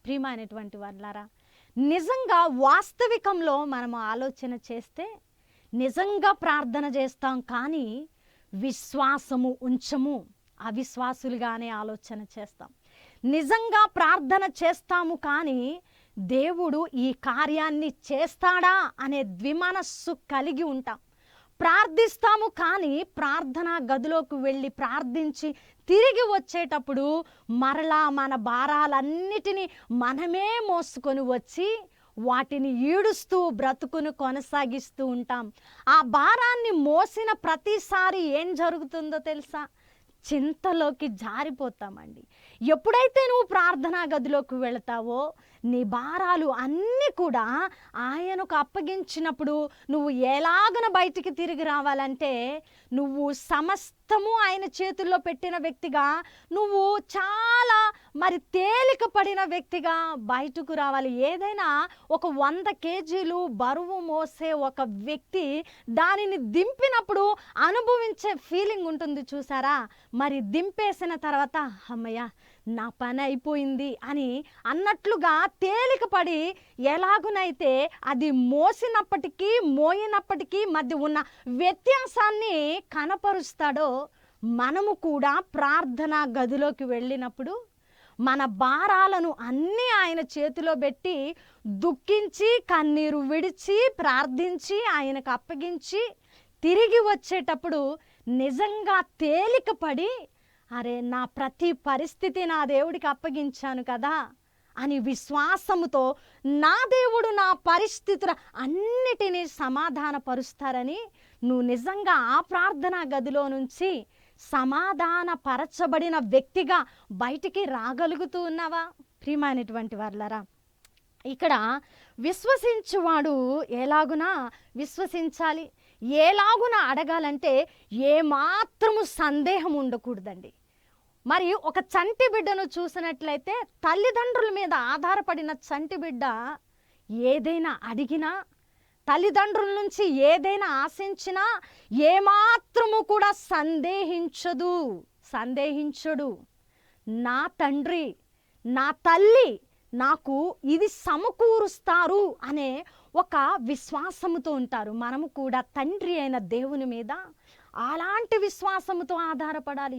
ప్రియమైనటువంటి వాళ్ళారా, నిజంగా వాస్తవికంలో మనము ఆలోచన చేస్తే నిజంగా ప్రార్థన చేస్తాం, కానీ విశ్వాసము ఉంచము. అవిశ్వాసులుగానే ఆలోచన చేస్తాం. నిజంగా ప్రార్థన చేస్తాము, కానీ దేవుడు ఈ కార్యాన్ని చేస్తాడా అనే ద్విమనస్సు కలిగి ఉంటాం. ప్రార్థిస్తాము, కానీ ప్రార్థనా గదిలోకి వెళ్ళి ప్రార్థించి తిరిగి వచ్చేటప్పుడు మరలా మన భారాలన్నిటినీ మనమే మోసుకొని వచ్చి వాటిని ఈడుస్తూ బ్రతుకును కొనసాగిస్తూ ఉంటాం. ఆ భారాన్ని మోసిన ప్రతిసారి ఏం జరుగుతుందో తెలుసా? చింతలోకి జారిపోతామండి. ఎప్పుడైతే నువ్వు ప్రార్థనా గదిలోకి వెళతావో నీ భారాలు అన్నీ కూడా ఆయనకు అప్పగించినప్పుడు నువ్వు ఎలాగన బయటికి తిరిగి రావాలంటే, నువ్వు సమస్తము ఆయన చేతుల్లో పెట్టిన వ్యక్తిగా, నువ్వు చాలా తేలిక పడిన వ్యక్తిగా బయటకు రావాలి. ఏదైనా ఒక 100 కేజీలు బరువు మోసే ఒక వ్యక్తి దానిని దింపినప్పుడు అనుభవించే ఫీలింగ్ ఉంటుంది చూసారా? మరి దింపేసిన తర్వాత అమ్మయ్య నా పని అయిపోయింది అని అన్నట్లుగా తేలికపడి ఎలాగునైతే అది మోసినప్పటికీ మోయినప్పటికీ మధ్య ఉన్న వ్యత్యాసాన్ని కనపరుస్తాడో, మనము కూడా ప్రార్థనా గదిలోకి వెళ్ళినప్పుడు మన భారాలను అన్నీ ఆయన చేతిలో పెట్టి దుఃఖించి కన్నీరు విడిచి ప్రార్థించి ఆయనకు అప్పగించి తిరిగి వచ్చేటప్పుడు నిజంగా తేలికపడి, అరే నా ప్రతి పరిస్థితి నా దేవుడికి అప్పగించాను కదా అని విశ్వాసముతో నా దేవుడు నా పరిస్థితుల అన్నిటినీ సమాధానపరుస్తారని నువ్వు నిజంగా ఆ ప్రార్థనా గదిలో నుంచి సమాధానపరచబడిన వ్యక్తిగా బయటికి రాగలుగుతూ ఉన్నావా? ప్రియమైనటువంటి వాళ్ళరా, ఇక్కడ విశ్వసించువాడు ఎలాగునా విశ్వసించాలి, ఎలాగున అడగాలంటే ఏమాత్రము సందేహం ఉండకూడదండి. మరి ఒక చంటి బిడ్డను చూసినట్లయితే తల్లిదండ్రుల మీద ఆధారపడిన చంటి బిడ్డ ఏదైనా అడిగినా, తల్లిదండ్రుల నుంచి ఏదైనా ఆశించినా ఏమాత్రము కూడా సందేహించడు. నా తండ్రి నా తల్లి నాకు ఇది సమకూరుస్తారు అనే ఒక విశ్వాసముతో ఉంటారు. మనము కూడా తండ్రి అయిన దేవుని మీద అలాంటి విశ్వాసముతో ఆధారపడాలి.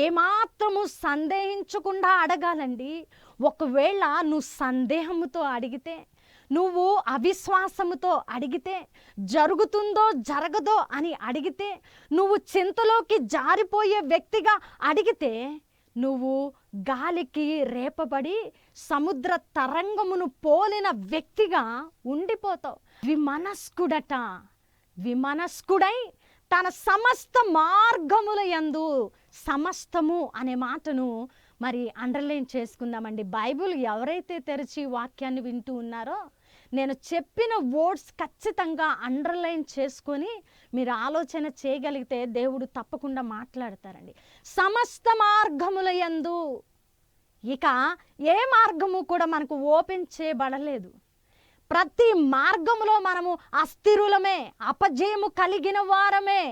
ఏమాత్రము సందేహించకుండా అడగాలండి. ఒకవేళ నువ్వు సందేహముతో అడిగితే, నువ్వు అవిశ్వాసముతో అడిగితే, జరుగుతుందో జరగదో అని అడిగితే, నువ్వు చింతలోకి జారిపోయే వ్యక్తిగా అడిగితే, నువ్వు గాలికి రేపబడి సముద్ర తరంగమును పోలిన వ్యక్తిగా ఉండిపోతావు. విమనస్కుడై తన సమస్త మార్గముల యందు, సమస్తము అనే మాటను మరి అండర్లైన్ చేసుకుందామండి. బైబిల్ ఎవరైతే తెరిచి వాక్యాన్ని వింటూ ఉన్నారో, నేను చెప్పిన వర్డ్స్ ఖచ్చితంగా అండర్లైన్ చేసుకొని మీరు ఆలోచన చేయగలిగితే దేవుడు తప్పకుండా మాట్లాడతారండి. సమస్త మార్గముల యందు, ఇక ఏ మార్గము కూడా మనకు ఓపెన్ చేయబడలేదు. ప్రతి మార్గములో మనము అస్థిరులమే, అపజయము కలిగిన వారమే,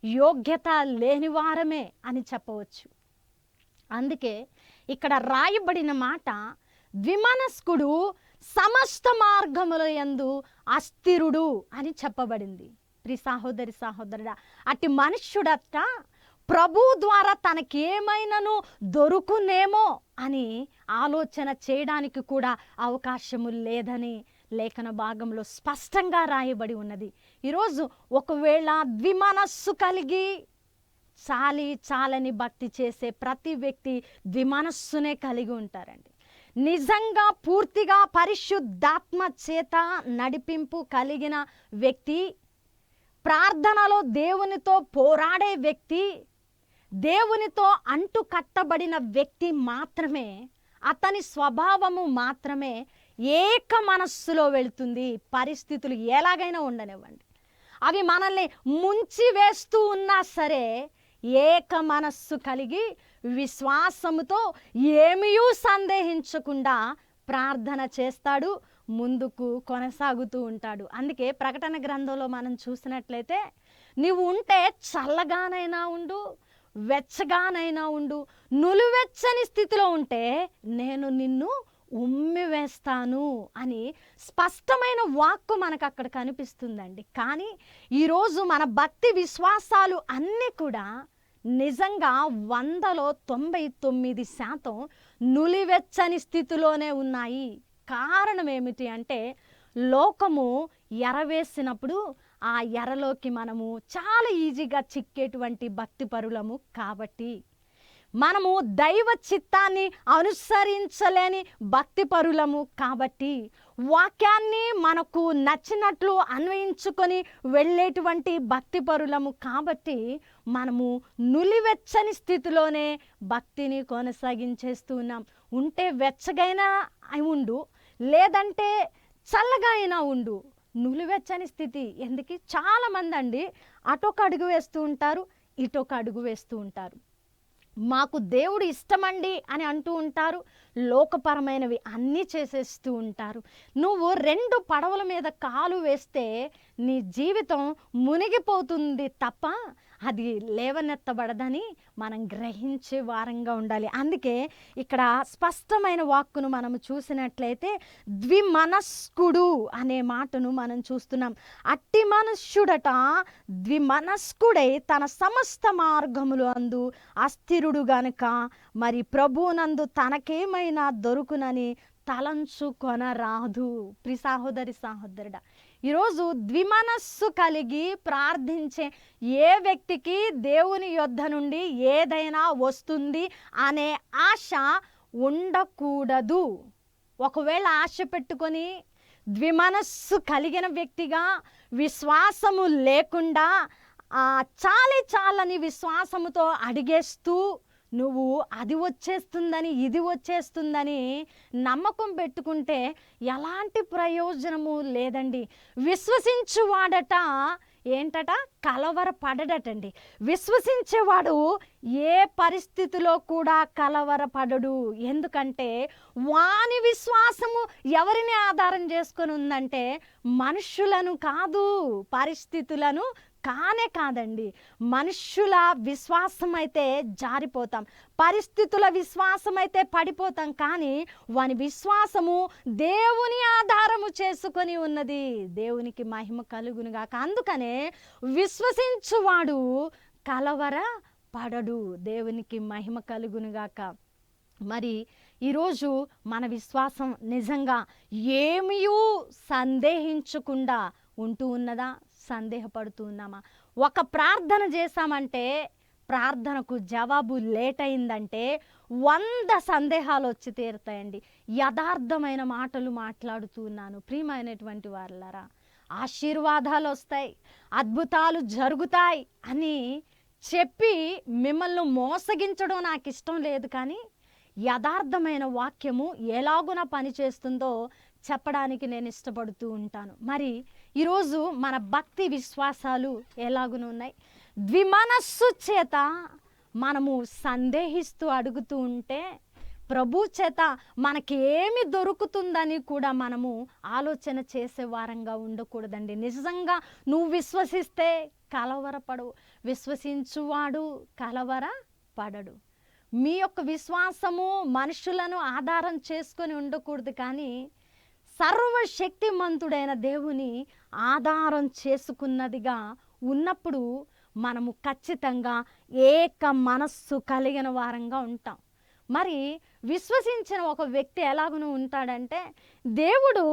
యోగ్యత లేని వారమే అని చెప్పవచ్చు. అందుకే ఇక్కడ రాయబడిన మాట, విమనస్కుడు సమస్త మార్గముల యందు అస్థిరుడు అని చెప్పబడింది. ప్రియ సహోదరి సహోదరుడా, అట్టి మనుష్యుడట ప్రభు ద్వారా తనకేమైనాను దొరుకునేమో అని ఆలోచన చేయడానికి కూడా అవకాశము లేదని లేఖన భాగంలో స్పష్టంగా రాయబడి ఉన్నది. ఈరోజు ఒకవేళ ద్విమనస్సు కలిగి చాలని భక్తి చేసే ప్రతి వ్యక్తి ద్విమనస్సునే కలిగి ఉంటారండి. నిజంగా పూర్తిగా పరిశుద్ధాత్మ చేత నడిపింపు కలిగిన వ్యక్తి, ప్రార్థనలో దేవునితో పోరాడే వ్యక్తి, దేవునితో అంటు కట్టబడిన వ్యక్తి మాత్రమే, అతని స్వభావము మాత్రమే ఏక మనస్సులో వెళుతుంది. పరిస్థితులు ఎలాగైనా ఉండనివ్వండి, అవి మనల్ని ముంచి వేస్తూ ఉన్నా సరే ఏక మనస్సు కలిగి విశ్వాసముతో ఏమీయూ సందేహించకుండా ప్రార్థన చేస్తాడు, ముందుకు కొనసాగుతూ ఉంటాడు. అందుకే ప్రకటన గ్రంథంలో మనం చూసినట్లయితే, నీవు ఉంటే చల్లగానైనా ఉండు, వెచ్చగానైనా ఉండు, నులువెచ్చని స్థితిలో ఉంటే నేను నిన్ను ఉమ్మివేస్తాను అని స్పష్టమైన వాక్కు మనకు అక్కడ కనిపిస్తుందండి. కానీ ఈరోజు మన భక్తి విశ్వాసాలు అన్నీ కూడా నిజంగా 100లో 99% నులివెచ్చని స్థితిలోనే ఉన్నాయి. కారణం ఏమిటి అంటే, లోకము ఎరవేసినప్పుడు ఆ ఎరలోకి మనము చాలా ఈజీగా చిక్కేటువంటి భక్తి పరులము కాబట్టి, మనము దైవ చిత్తాన్ని అనుసరించలేని భక్తి పరులము కాబట్టి, వాక్యాన్ని మనకు నచ్చినట్లు అన్వయించుకొని వెళ్ళేటువంటి భక్తి పరులము కాబట్టి, మనము నులివెచ్చని స్థితిలోనే భక్తిని కొనసాగించేస్తూ ఉన్నాం. ఉంటే వెచ్చగైనా ఉండు, లేదంటే చల్లగా అయినా ఉండు. నులివెచ్చని స్థితి ఎందుకు? చాలామంది అండి అటొక అడుగు వేస్తూ ఉంటారు, ఇటొక అడుగు వేస్తూ ఉంటారు. మాకు దేవుడు ఇష్టమండి అని అంటూ ఉంటారు, లోకపరమైనవి అన్నీ చేసేస్తూ ఉంటారు. నువ్వు 2 పడవల మీద కాలు వేస్తే నీ జీవితం మునిగిపోతుంది తప్ప అది లేవనెత్తబడదని మనం గ్రహించే వారంగా ఉండాలి. అందుకే ఇక్కడ స్పష్టమైన వాక్కును మనం చూసినట్లయితే ద్విమనస్కుడు అనే మాటను మనం చూస్తున్నాం. అట్టి మనుష్యుడట ద్విమనస్కుడై తన సమస్త మార్గములు అందు అస్థిరుడు గనుక మరి ప్రభువునందు తనకేమైనా దొరుకునని తలంచుకొనరాదు. ప్రియ సహోదరి సహోదరుడా, ఈరోజు ద్విమనస్సు కలిగి ప్రార్థించే ఏ వ్యక్తికి దేవుని యొద్ద నుండి ఏదైనా వస్తుంది అనే ఆశ ఉండకూడదు. ఒకవేళ ఆశ పెట్టుకొని ద్విమనస్సు కలిగిన వ్యక్తిగా విశ్వాసము లేకుండా చాలని విశ్వాసముతో అడిగేస్తూ నువ్వు అది వచ్చేస్తుందని ఇది వచ్చేస్తుందని నమ్మకం పెట్టుకుంటే ఎలాంటి ప్రయోజనము లేదండి. విశ్వసించువాడట ఏంటట? కలవరపడటండి. విశ్వసించేవాడు ఏ పరిస్థితిలో కూడా కలవరపడడు. ఎందుకంటే వాని విశ్వాసము ఎవరిని ఆధారం చేసుకొని ఉందంటే మనుష్యులను కాదు, పరిస్థితులను కాదండి. మనుష్యుల విశ్వాసం అయితే జారిపోతాం, పరిస్థితుల విశ్వాసం అయితే పడిపోతాం. కానీ వాని విశ్వాసము దేవుని ఆధారము చేసుకొని ఉన్నది. దేవునికి మహిమ కలుగునుగాక. అందుకనే విశ్వసించువాడు కలవర పడడు. దేవునికి మహిమ కలుగునుగాక. మరి ఈరోజు మన విశ్వాసం నిజంగా ఏమీయూ సందేహించకుండా ఉంటూ ఉన్నదా? సందేహపడుతూ ఉన్నామా? ఒక ప్రార్థన చేశామంటే, ప్రార్థనకు జవాబు లేట్ అయిందంటే 100 సందేహాలు వచ్చి తీరుతాయండి. యథార్థమైన మాటలు మాట్లాడుతూ ఉన్నాను ప్రియమైనటువంటి వారలారా. ఆశీర్వాదాలు వస్తాయి, అద్భుతాలు జరుగుతాయి అని చెప్పి మిమ్మల్ని మోసగించడం నాకు ఇష్టం లేదు. కానీ యథార్థమైన వాక్యము ఎలాగున పనిచేస్తుందో చెప్పడానికి నేను ఇష్టపడుతూ ఉంటాను. మరి ఈరోజు మన భక్తి విశ్వాసాలు ఎలాగునున్నాయి? ద్విమనస్సు చేత మనము సందేహిస్తూ అడుగుతూ ఉంటే ప్రభు చేత మనకి ఏమి దొరుకుతుందని కూడా మనము ఆలోచన చేసే వారంగా ఉండకూడదండి. నిజంగా నువ్వు విశ్వసిస్తే కలవరపడవు, విశ్వసించువాడు కలవరపడడు. మీ యొక్క విశ్వాసము మనుషులను ఆధారం చేసుకొని ఉండకూడదు, కానీ సర్వశక్తిమంతుడైన దేవుని ఆధారం చేసుకున్నదిగా ఉన్నప్పుడు మనము ఖచ్చితంగా ఏక మనస్సు కలిగిన వారంగా ఉంటాం. మరి విశ్వసించిన ఒక వ్యక్తి ఎలాగను ఉంటాడంటే, దేవుడు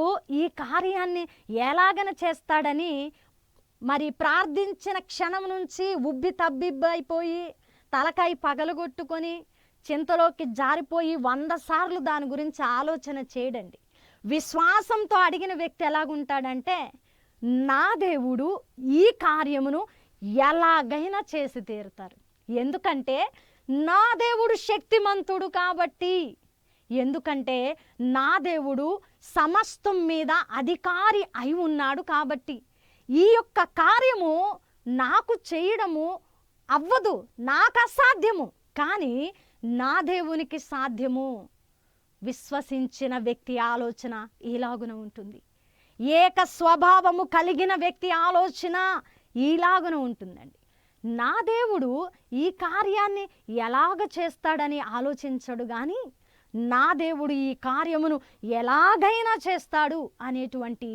ఈ కార్యాన్ని ఎలాగన చేస్తాడని మరి ప్రార్థించిన క్షణం నుంచి ఉబ్బి తబ్బిబ్బైపోయి తలకాయ పగలగొట్టుకొని చింతలోకి జారిపోయి 100 సార్లు దాని గురించి ఆలోచన చేయడండి. విశ్వాసంతో అడిగిన వ్యక్తి ఎలాగుంటాడంటే, నా దేవుడు ఈ కార్యమును ఎలాగైనా చేసి తీరుతారు. ఎందుకంటే నా దేవుడు శక్తిమంతుడు కాబట్టి, ఎందుకంటే నా దేవుడు సమస్తం మీద అధికారి అయి ఉన్నాడు కాబట్టి, ఈ యొక్క కార్యము నాకు చేయడము అవ్వదు, నాకు అసాధ్యము, కానీ నా దేవునికి సాధ్యము. విశ్వసించిన వ్యక్తి ఆలోచన ఇలాగున ఉంటుంది. ఏక స్వభావము కలిగిన వ్యక్తి ఆలోచన ఇలాగున ఉంటుందండి. నా దేవుడు ఈ కార్యాన్ని ఎలాగ చేస్తాడని ఆలోచించడు, కానీ నా దేవుడు ఈ కార్యమును ఎలాగైనా చేస్తాడు అనేటువంటి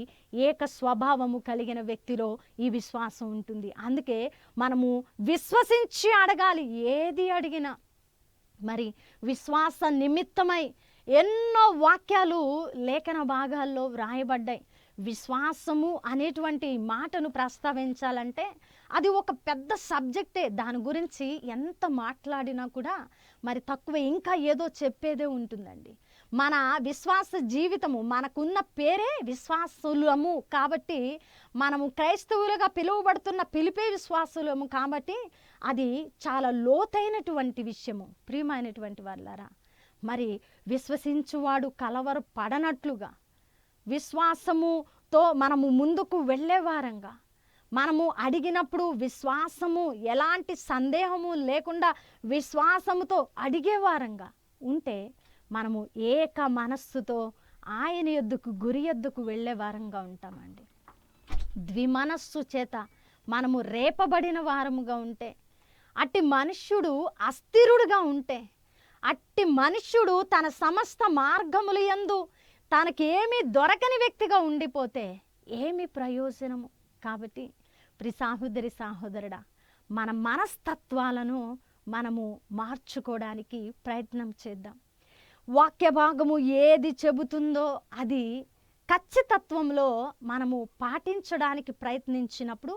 ఏక స్వభావము కలిగిన వ్యక్తిలో ఈ విశ్వాసం ఉంటుంది. అందుకే మనము విశ్వసించి అడగాలి ఏది అడిగినా. మరి విశ్వాస నిమిత్తమై ఎన్నో వాక్యాలు లేఖన భాగాల్లో వ్రాయబడ్డాయి. విశ్వాసము అనేటువంటి మాటను ప్రస్తావించాలంటే అది ఒక పెద్ద సబ్జెక్టే. దాని గురించి ఎంత మాట్లాడినా కూడా మరి తక్కువే, ఇంకా ఏదో చెప్పేదే ఉంటుందండి. మన విశ్వాస జీవితము, మనకున్న పేరే విశ్వాసులము కాబట్టి, మనము క్రైస్తవులుగా పిలువబడుతున్న పిలిపే విశ్వాసులము కాబట్టి అది చాలా లోతైనటువంటి విషయము. ప్రియమైనటువంటి వాళ్ళారా, మరి విశ్వసించువాడు కలవర పడనట్లుగా విశ్వాసముతో మనము ముందుకు వెళ్ళేవారంగా, మనము అడిగినప్పుడు విశ్వాసము, ఎలాంటి సందేహము లేకుండా విశ్వాసముతో అడిగేవారంగా ఉంటే మనము ఏక మనస్సుతో ఆయన యొద్దకు, గురి యొద్దకు వెళ్ళేవారంగా ఉంటామండి. ద్విమనస్సు చేత మనము రేపబడిన వారముగా ఉంటే, అట్టి మనుష్యుడు అస్థిరుడుగా ఉంటే, అట్టి మనుష్యుడు తన సమస్త మార్గముల యందు తనకేమీ దొరకని వ్యక్తిగా ఉండిపోతే ఏమి ప్రయోజనము? కాబట్టి ప్రియ సహోదరి సహోదరుడా, మన మనస్తత్వాలను మనము మార్చుకోవడానికి ప్రయత్నం చేద్దాం. వాక్య భాగము ఏది చెబుతుందో అది ఖచ్చితత్వంలో మనము పాటించడానికి ప్రయత్నించినప్పుడు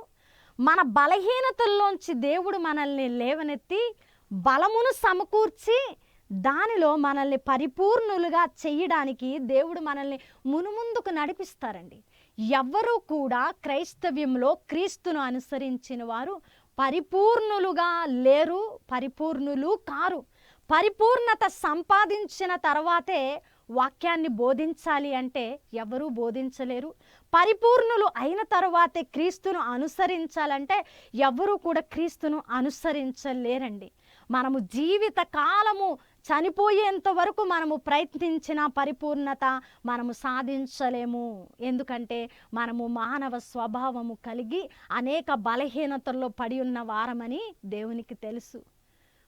మన బలహీనతల్లోంచి దేవుడు మనల్ని లేవనెత్తి బలమును సమకూర్చి దానిలో మనల్ని పరిపూర్ణులుగా చేయడానికి దేవుడు మనల్ని మునుముందుకు నడిపిస్తారండి. ఎవ్వరూ కూడా క్రైస్తవ్యంలో క్రీస్తును అనుసరించిన వారు పరిపూర్ణులుగా లేరు, పరిపూర్ణులు కారు. పరిపూర్ణత సంపాదించిన తర్వాతే వాక్యాన్ని బోధించాలి అంటే ఎవరూ బోధించలేరు. పరిపూర్ణులు అయిన తర్వాతే క్రీస్తును అనుసరించాలంటే ఎవరూ కూడా క్రీస్తును అనుసరించలేరండి. మనము జీవిత కాలము చనిపోయేంత వరకు మనము ప్రయత్నించిన పరిపూర్ణత మనము సాధించలేము. ఎందుకంటే మనము మానవ స్వభావము కలిగి అనేక బలహీనతల్లో పడి ఉన్న వారమని దేవునికి తెలుసు.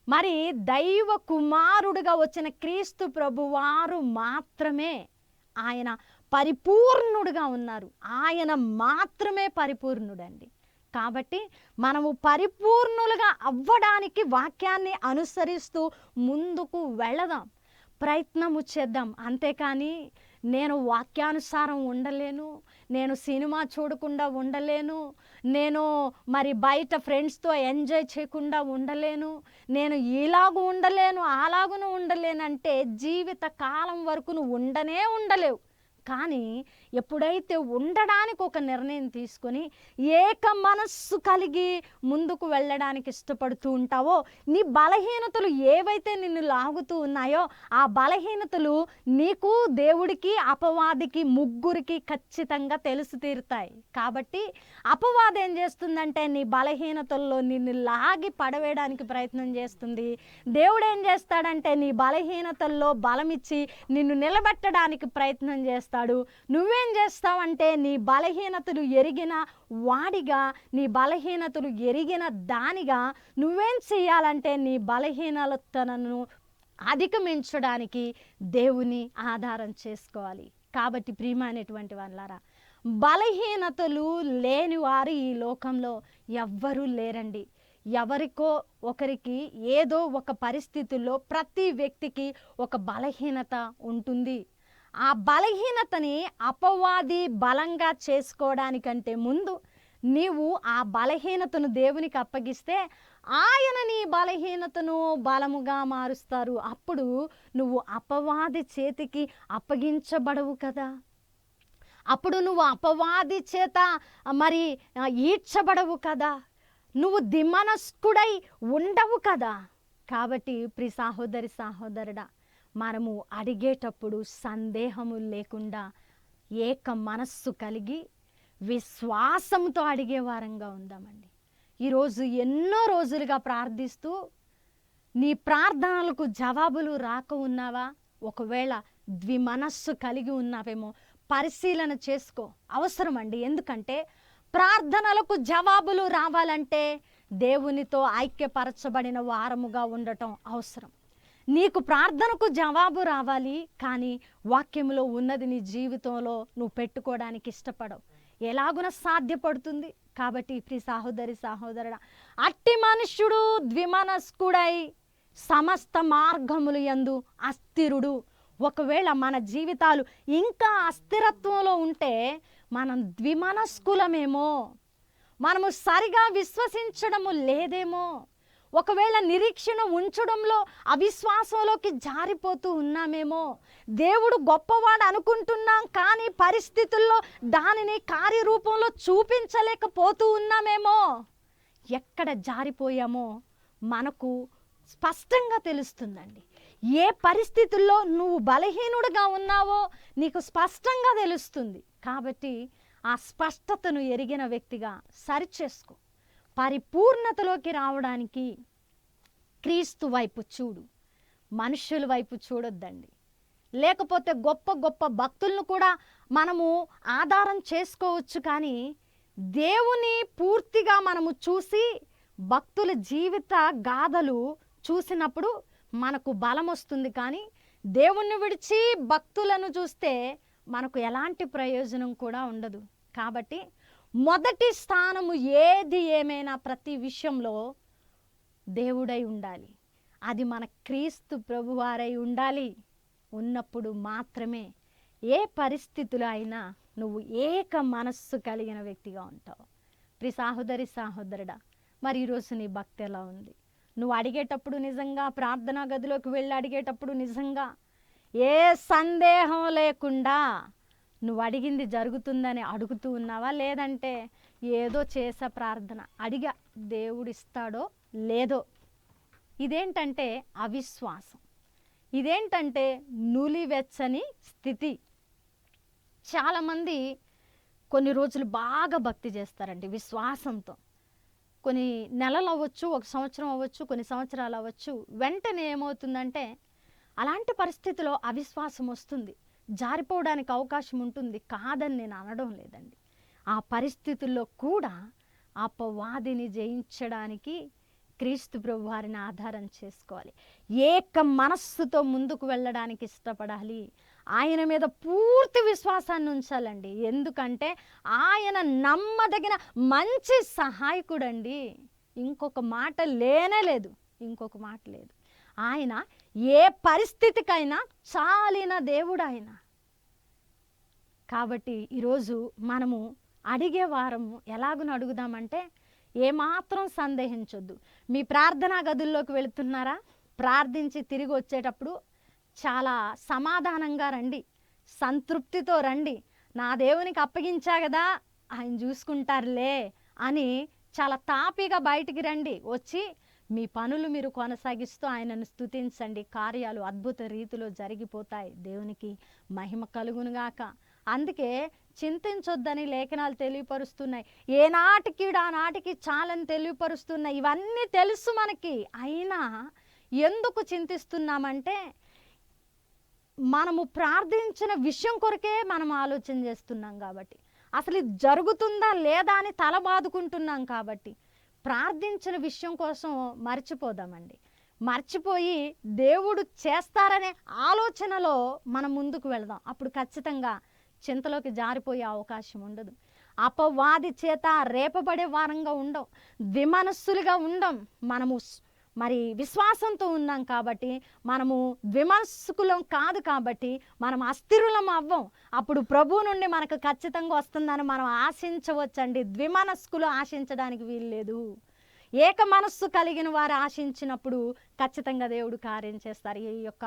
మరి దైవ కుమారుడుగా వచ్చిన క్రీస్తు ప్రభువారు మాత్రమే ఆయన పరిపూర్ణుడుగా ఉన్నారు. ఆయన మాత్రమే పరిపూర్ణుడండి. కాబట్టి మనము పరిపూర్ణులుగా అవ్వడానికి వాక్యాన్ని అనుసరిస్తూ ముందుకు వెళదాం, ప్రయత్నము చేద్దాం. అంతేకాని నేను వాక్యానుసారం ఉండలేను, నేను సినిమా చూడకుండా ఉండలేను, నేను మరి బయట ఫ్రెండ్స్తో ఎంజాయ్ చేయకుండా ఉండలేను, నేను ఇలాగూ ఉండలేను అలాగును ఉండలేనంటే జీవిత కాలం వరకు నువ్వు ఉండనే ఉండలేవు. కానీ ఎప్పుడైతే ఉండడానికి ఒక నిర్ణయం తీసుకొని ఏక మనస్సు కలిగి ముందుకు వెళ్ళడానికి ఇష్టపడుతూ ఉంటావో, నీ బలహీనతలు ఏవైతే నిన్ను లాగుతూ ఉన్నాయో ఆ బలహీనతలు నీకు, దేవుడికి, అపవాదికి, ముగ్గురికి ఖచ్చితంగా తెలిసి తీరుతాయి. కాబట్టి అపవాది ఏం చేస్తుందంటే నీ బలహీనతల్లో నిన్ను లాగి పడవేయడానికి ప్రయత్నం చేస్తుంది. దేవుడు ఏం చేస్తాడంటే నీ బలహీనతల్లో బలమిచ్చి నిన్ను నిలబెట్టడానికి ప్రయత్నం చేస్తాడు. నువ్వేం చేస్తావంటే నీ బలహీనతలు ఎరిగిన వాడిగా, నీ బలహీనతలు ఎరిగిన దానిగా నువ్వేం చేయాలంటే నీ బలహీనతలను అధిగమించడానికి దేవుని ఆధారం చేసుకోవాలి. కాబట్టి ప్రియమైనటువంటి వాళ్ళారా, బలహీనతలు లేని వారు ఈ లోకంలో ఎవ్వరూ లేరండి. ఎవరికో ఒకరికి ఏదో ఒక పరిస్థితుల్లో ప్రతి వ్యక్తికి ఒక బలహీనత ఉంటుంది. ఆ బలహీనతని అపవాది బలంగా చేసుకోవడానికంటే ముందు నీవు ఆ బలహీనతను దేవునికి అప్పగిస్తే ఆయన నీ బలహీనతను బలముగా మారుస్తారు. అప్పుడు నువ్వు అపవాది చేతికి అప్పగించబడవు కదా, అప్పుడు నువ్వు అపవాది చేత మరి ఈడ్చబడవు కదా, నువ్వు దిమనస్కుడై ఉండవు కదా. కాబట్టి ప్రియ సహోదరి సహోదరుడా, మనము అడిగేటప్పుడు సందేహము లేకుండా ఏక మనస్సు కలిగి విశ్వాసంతో అడిగే వారంగా ఉందామండి. ఈరోజు ఎన్నో రోజులుగా ప్రార్థిస్తూ నీ ప్రార్థనలకు జవాబులు రాక ఉన్నావా? ఒకవేళ ద్విమనస్సు కలిగి ఉన్నావేమో పరిశీలన చేసుకో. అవసరం అండి. ఎందుకంటే ప్రార్థనలకు జవాబులు రావాలంటే దేవునితో ఐక్యపరచబడిన వారముగా ఉండటం అవసరం. నీకు ప్రార్థనకు జవాబు రావాలి, కానీ వాక్యంలో ఉన్నది నీ జీవితంలో నువ్వు పెట్టుకోవడానికి ఇష్టపడవు. ఎలాగున సాధ్యపడుతుంది? కాబట్టి ప్రియ సహోదరి సహోదరుడా, అట్టి మనుష్యుడు ద్విమనస్కుడై సమస్త మార్గములు యందు అస్థిరుడు. ఒకవేళ మన జీవితాలు ఇంకా అస్థిరత్వంలో ఉంటే మనం ద్విమనస్కులమేమో, మనము సరిగా విశ్వసించడము లేదేమో, ఒకవేళ నిరీక్షణ ఉంచడంలో అవిశ్వాసంలోకి జారిపోతూ ఉన్నామేమో, దేవుడు గొప్పవాడు అనుకుంటున్నాం కానీ పరిస్థితుల్లో దానిని కార్యరూపంలో చూపించలేకపోతూ ఉన్నామేమో. ఎక్కడ జారిపోయామో మనకు స్పష్టంగా తెలుస్తుందండి. ఏ పరిస్థితుల్లో నువ్వు బలహీనుడిగా ఉన్నావో నీకు స్పష్టంగా తెలుస్తుంది. కాబట్టి ఆ స్పష్టతను ఎరిగిన వ్యక్తిగా సరిచేసుకో. పరిపూర్ణతలోకి రావడానికి క్రీస్తు వైపు చూడు, మనుషుల వైపు చూడొద్దండి. లేకపోతే గొప్ప గొప్ప భక్తులను కూడా మనము ఆధారం చేసుకోవచ్చు, కానీ దేవుని పూర్తిగా మనము చూసి భక్తుల జీవిత గాథలు చూసినప్పుడు మనకు బలం వస్తుంది. కానీ దేవుణ్ణి విడిచి భక్తులను చూస్తే మనకు ఎలాంటి ప్రయోజనం కూడా ఉండదు. కాబట్టి మొదటి స్థానము ఏది ఏమైనా ప్రతి విషయంలో దేవుడై ఉండాలి. అది మన క్రీస్తు ప్రభువారై ఉండాలి. ఉన్నప్పుడు మాత్రమే ఏ పరిస్థితులు అయినా నువ్వు ఏక మనస్సు కలిగిన వ్యక్తిగా ఉంటావు. ప్రియ సహోదరి సహోదరుడా, మరి ఈరోజు నీ భక్తి ఎలా ఉంది? నువ్వు అడిగేటప్పుడు నిజంగా ప్రార్థనా గదిలోకి వెళ్ళి అడిగేటప్పుడు నిజంగా ఏ సందేహం లేకుండా నువ్వు అడిగింది జరుగుతుందని అడుగుతూ ఉన్నావా? లేదంటే ఏదో చేసే ప్రార్థన అడిగా దేవుడు ఇస్తాడో లేదో, ఇదేంటంటే అవిశ్వాసం, ఇదేంటంటే నులివెచ్చని స్థితి. చాలామంది కొన్ని రోజులు బాగా భక్తి చేస్తారండి విశ్వాసంతో. కొన్ని నెలలు అవ్వచ్చు, ఒక సంవత్సరం అవ్వచ్చు, కొన్ని సంవత్సరాలు అవ్వచ్చు. వెంటనే ఏమవుతుందంటే అలాంటి పరిస్థితిలో అవిశ్వాసం వస్తుంది, జారిపోవడానికి అవకాశం ఉంటుంది. కాదని నేను అనడం లేదండి. ఆ పరిస్థితుల్లో కూడా అపవాదిని జయించడానికి క్రీస్తు ప్రభు వారిని ఆధారం చేసుకోవాలి. ఏక మనస్సుతో ముందుకు వెళ్ళడానికి ఇష్టపడాలి. ఆయన మీద పూర్తి విశ్వాసాన్ని ఉంచాలండి. ఎందుకంటే ఆయన నమ్మదగిన మంచి సహాయకుడండి. ఇంకొక మాట లేనే లేదు, ఇంకొక మాట లేదు. ఆయన ఏ పరిస్థితికైనా చాలిన దేవుడు ఆయన. కాబట్టి ఈరోజు మనము అడిగే వారము ఎలాగున అడుగుదామంటే, ఏమాత్రం సందేహించొద్దు. మీ ప్రార్థనా గదుల్లోకి వెళుతున్నారా? ప్రార్థించి తిరిగి వచ్చేటప్పుడు చాలా సమాధానంగా రండి, సంతృప్తితో రండి. నా దేవునికి అప్పగించా కదా, ఆయన చూసుకుంటారులే అని చాలా తాపీగా బయటికి రండి. వచ్చి మీ పనులు మీరు కొనసాగిస్తూ ఆయనను స్తుతించండి. కార్యాలు అద్భుత రీతిలో జరిగిపోతాయి. దేవునికి మహిమ కలుగునుగాక. అందుకే చింతించొద్దని లేఖనాలు తెలియపరుస్తున్నాయి. ఏనాటికి ఆనాటికి చాలని తెలియపరుస్తున్నాయి. ఇవన్నీ తెలుసు మనకి. అయినా ఎందుకు చింతిస్తున్నామంటే మనము ప్రార్థించిన విషయం కొరకే మనం ఆలోచన చేస్తున్నాం కాబట్టి, అసలు ఇది జరుగుతుందా లేదా అని తల బాదుకుంటున్నాం కాబట్టి ప్రార్థించిన విషయం కోసం మర్చిపోదామండి. మర్చిపోయి దేవుడు చేస్తారనే ఆలోచనలో మనం ముందుకు వెళదాం. అప్పుడు ఖచ్చితంగా చింతలోకి జారిపోయే అవకాశం ఉండదు. అపవాది చేత రేపబడే వారంగా ఉండం, ద్విమనస్సులుగా ఉండం. మనము మరి విశ్వాసంతో ఉన్నాం కాబట్టి, మనము ద్విమనస్కులం కాదు కాబట్టి మనం అస్థిరులం అవ్వం. అప్పుడు ప్రభువు నుండి మనకు ఖచ్చితంగా వస్తుందని మనం ఆశించవచ్చండి. ద్విమనస్కులు ఆశించడానికి వీల్లేదు. ఏక మనస్సు కలిగిన వారు ఆశించినప్పుడు ఖచ్చితంగా దేవుడు కార్యం చేస్తారు. ఈ యొక్క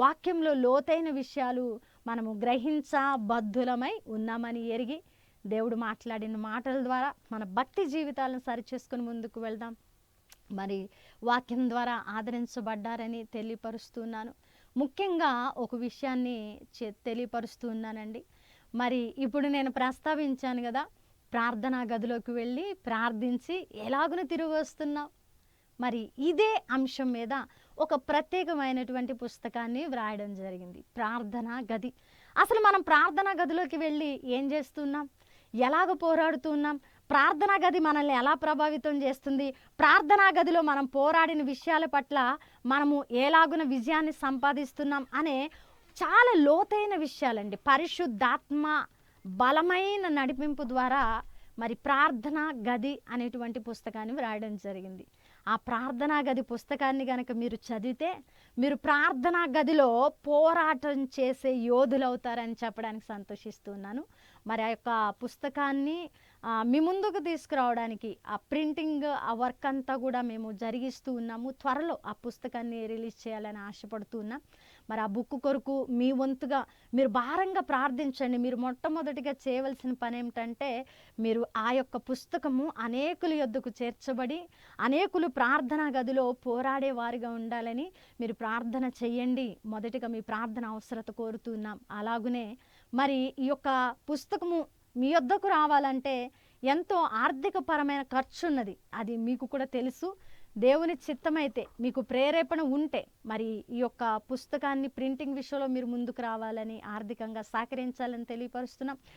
వాక్యంలో లోతైన విషయాలు మనము గ్రహించబద్ధులమై ఉన్నామని ఎరిగి దేవుడు మాట్లాడిన మాటల ద్వారా మన భక్తి జీవితాలను సరిచేసుకుని ముందుకు వెళ్దాం. మరి వాక్యం ద్వారా ఆదరించబడ్డారని తెలియపరుస్తున్నాను. ముఖ్యంగా ఒక విషయాన్ని తెలియపరుస్తున్నానండి. మరి ఇప్పుడు నేను ప్రస్తావించాను కదా, ప్రార్థనా గదిలోకి వెళ్ళి ప్రార్థించి ఎలాగున తిరిగి వస్తున్నావు. మరి ఇదే అంశం మీద ఒక ప్రత్యేకమైనటువంటి పుస్తకాన్ని వ్రాయడం జరిగింది, ప్రార్థనా గది. అసలు మనం ప్రార్థనా గదిలోకి వెళ్ళి ఏం చేస్తున్నాం, ఎలాగ పోరాడుతున్నాం, ప్రార్థనా గది మనల్ని ఎలా ప్రభావితం చేస్తుంది, ప్రార్థనా గదిలో మనం పోరాడిన విషయాల పట్ల మనము ఎలాగున విజయాన్ని సంపాదిస్తున్నాం అనే చాలా లోతైన విషయాలండి. పరిశుద్ధాత్మ బలమైన నడిపింపు ద్వారా మరి ప్రార్థనా గది అనేటువంటి పుస్తకాన్ని వ్రాయడం జరిగింది. ఆ ప్రార్థనా గది పుస్తకాన్ని కనుక మీరు చదివితే మీరు ప్రార్థనా గదిలో పోరాటం చేసే యోధులవుతారని చెప్పడానికి సంతోషిస్తున్నాను. మరి ఆ యొక్క పుస్తకాన్ని మీ ముందుకు తీసుకురావడానికి ఆ ప్రింటింగ్ ఆ వర్క్ అంతా కూడా మేము జరిగిస్తూ ఉన్నాము. త్వరలో ఆ పుస్తకాన్ని రిలీజ్ చేయాలని ఆశపడుతూ ఉన్నాం. మరి ఆ బుక్ కొరకు మీ వంతుగా మీరు భారంగా ప్రార్థించండి. మీరు మొట్టమొదటిగా చేయవలసిన పని ఏమిటంటే మీరు ఆ యొక్క పుస్తకము అనేకుల యొద్దకు చేర్చబడి అనేకులు ప్రార్థనా గదిలో పోరాడే వారిగా ఉండాలని మీరు ప్రార్థన చెయ్యండి. మొదటిగా మీ ప్రార్థన అవసరత కోరుతున్నాం. అలాగునే మరి ఈ యొక్క పుస్తకము మీ యొద్దకు రావాలంటే ఎంతో ఆర్థికపరమైన ఖర్చు ఉన్నది. అది మీకు కూడా తెలుసు. దేవుని చిత్తమైతే మీకు ప్రేరేపణ ఉంటే మరి ఈ యొక్క పుస్తకాన్ని ప్రింటింగ్ విషయంలో మీరు ముందుకు రావాలని ఆర్థికంగా సహకరించాలని తెలియపరుస్తున్నాం.